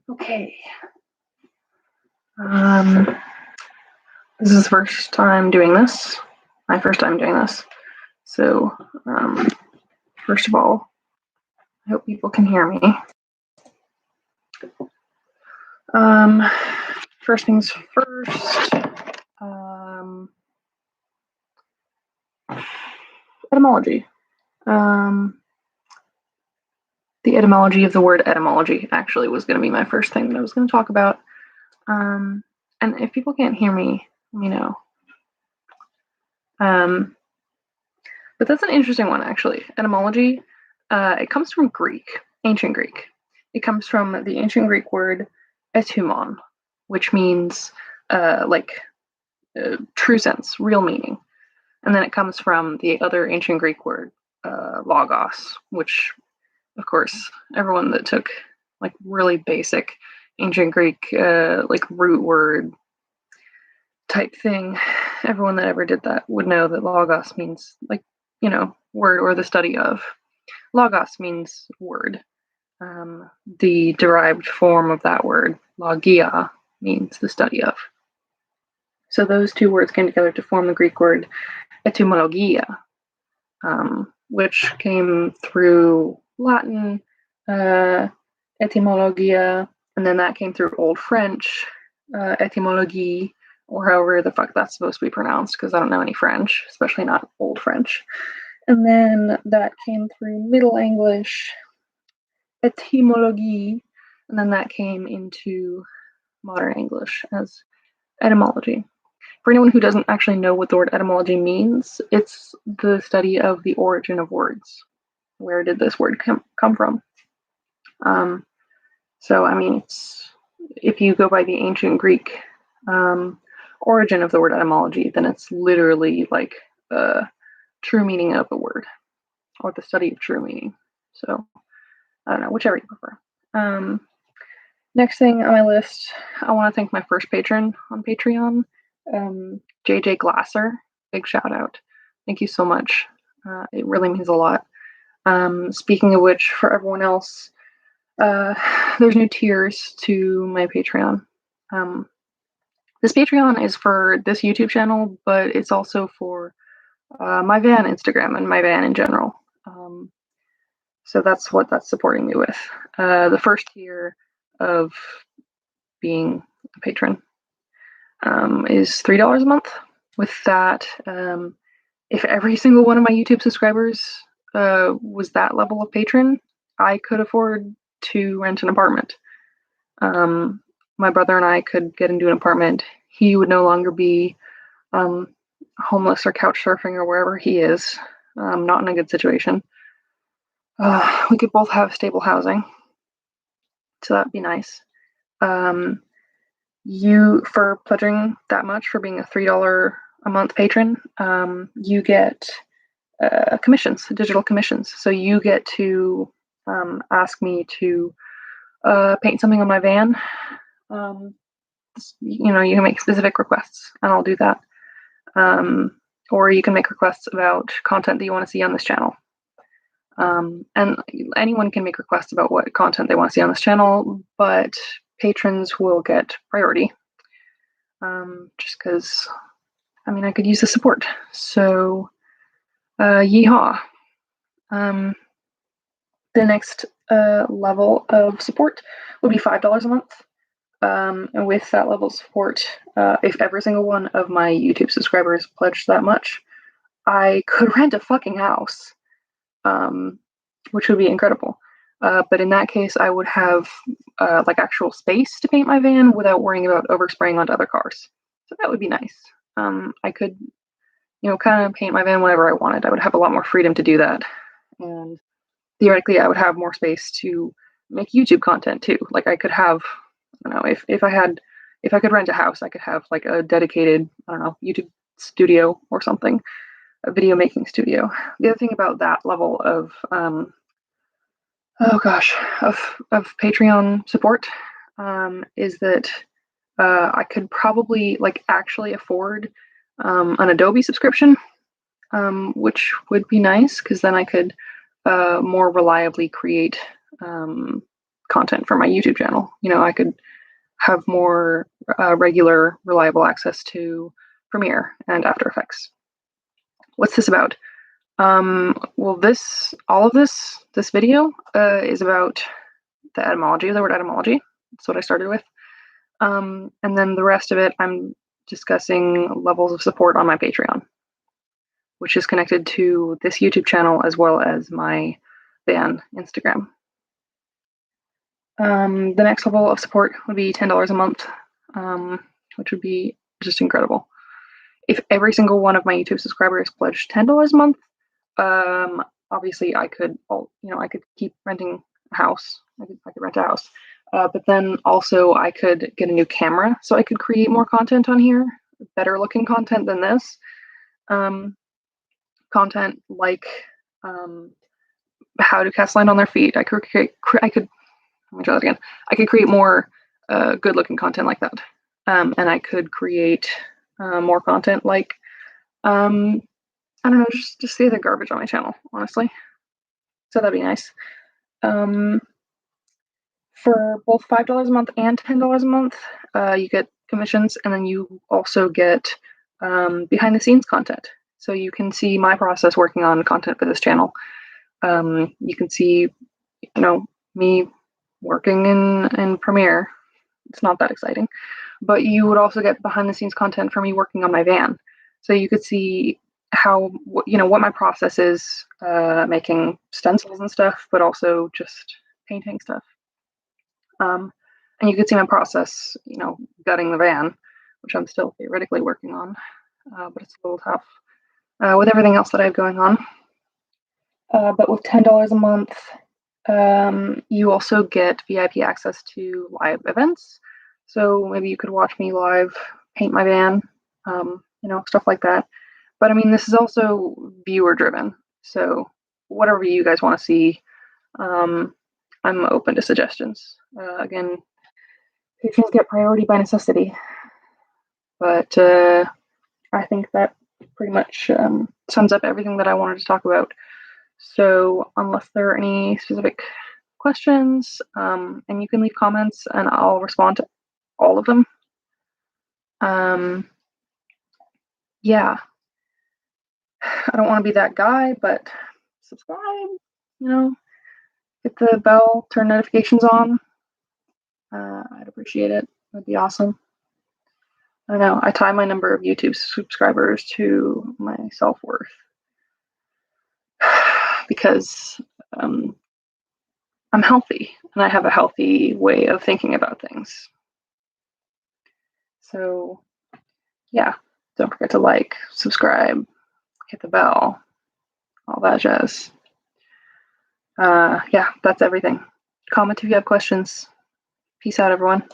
Okay. This is the first time doing this. My first time doing this. So, first of all, I hope people can hear me. First things first. Etymology. The etymology of the word etymology actually was going to be my first thing that I was going to talk about. And if people can't hear me, let me know. But that's an interesting one, actually. Etymology, it comes from Greek, ancient Greek. It comes from the ancient Greek word etymon, which means true sense, real meaning. And then it comes from the other ancient Greek word, logos, which, of course, everyone that took like really basic ancient Greek, like root word type thing, everyone that ever did that would know that logos means like, word or the study of. Logos means word. The derived form of that word, logia, means the study of. So those two words came together to form the Greek word etymologia, which came through Latin, etymologia, and then that came through Old French, etymologie, or however the fuck that's supposed to be pronounced, because I don't know any French, especially not Old French. And then that came through Middle English, etymologie, and then that came into modern English as etymology. For anyone who doesn't actually know what the word etymology means, it's the study of the origin of words. Where did this word come from? So, I mean, if you go by the ancient Greek origin of the word etymology, then it's literally like the true meaning of the word, or the study of true meaning. So, I don't know, whichever you prefer. Next thing on my list, I want to thank my first patron on Patreon, JJ Glasser. Big shout out. Thank you so much. It really means a lot. Speaking of which, for everyone else, there's new tiers to my Patreon. This Patreon is for this YouTube channel, but it's also for my van Instagram and my van in general. So that's what that's supporting me with. The first tier of being a patron is $3 a month. With that, if every single one of my YouTube subscribers was that level of patron, I could afford to rent an apartment. My brother and I could get into an apartment. He would no longer be homeless or couch surfing or wherever he is, not in a good situation. We could both have stable housing, so that'd be nice. You, for pledging that much, for being a $3 a month patron, you get commissions, digital commissions. So you get to ask me to paint something on my van. You can make specific requests, and I'll do that. Or you can make requests about content that you want to see on this channel. And anyone can make requests about what content they want to see on this channel, but patrons will get priority. Just because, I could use the support. So, yeehaw. The next level of support would be $5 a month. And with that level of support, if every single one of my YouTube subscribers pledged that much, I could rent a fucking house, which would be incredible. But in that case, I would have actual space to paint my van without worrying about overspraying onto other cars. So that would be nice. I could, kind of paint my van whenever I wanted. I would have a lot more freedom to do that. And theoretically, I would have more space to make YouTube content too. Like I could have, I don't know, if I could rent a house, I could have like a dedicated, I don't know, YouTube studio or something, a video making studio. The other thing about that level of of Patreon support is that I could probably actually afford an Adobe subscription, which would be nice because then I could more reliably create content for my YouTube channel. I could have more regular, reliable access to Premiere and After Effects. What's this about? Well, this video is about the etymology of the word etymology. That's what I started with. And then the rest of it, I'm discussing levels of support on my Patreon, which is connected to this YouTube channel as well as my Van Instagram. The next level of support would be $10 a month, which would be just incredible. If every single one of my YouTube subscribers pledged $10 a month, obviously I could keep renting a house. I could rent a house. But then also I could get a new camera so I could create more content on here, better looking content than this. Content like how do cats land on their feet. I could create more good looking content like that. And I could create more content like, I don't know, just the other garbage on my channel, honestly. So that'd be nice. For both $5 a month and $10 a month, you get commissions, and then you also get behind the scenes content. So you can see my process working on content for this channel. You can see, me working in Premiere. It's not that exciting, but you would also get behind the scenes content for me working on my van. So you could see what my process is, making stencils and stuff, but also just painting stuff. And you could see my process, gutting the van, which I'm still theoretically working on, but it's a little tough with everything else that I have going on. But with $10 a month, you also get VIP access to live events. So maybe you could watch me live paint my van, stuff like that. But I mean, this is also viewer driven. So whatever you guys want to see, I'm open to suggestions. Again, patrons get priority by necessity. But I think that pretty much sums up everything that I wanted to talk about. So unless there are any specific questions, and you can leave comments and I'll respond to all of them. Yeah. I don't want to be that guy, but subscribe, hit the bell, turn notifications on. I'd appreciate it. That'd be awesome. I know, I tie my number of YouTube subscribers to my self-worth because I'm healthy and I have a healthy way of thinking about things. So yeah, don't forget to like, subscribe, hit the bell, all that jazz. Yeah, that's everything. Comment if you have questions. Peace out, everyone.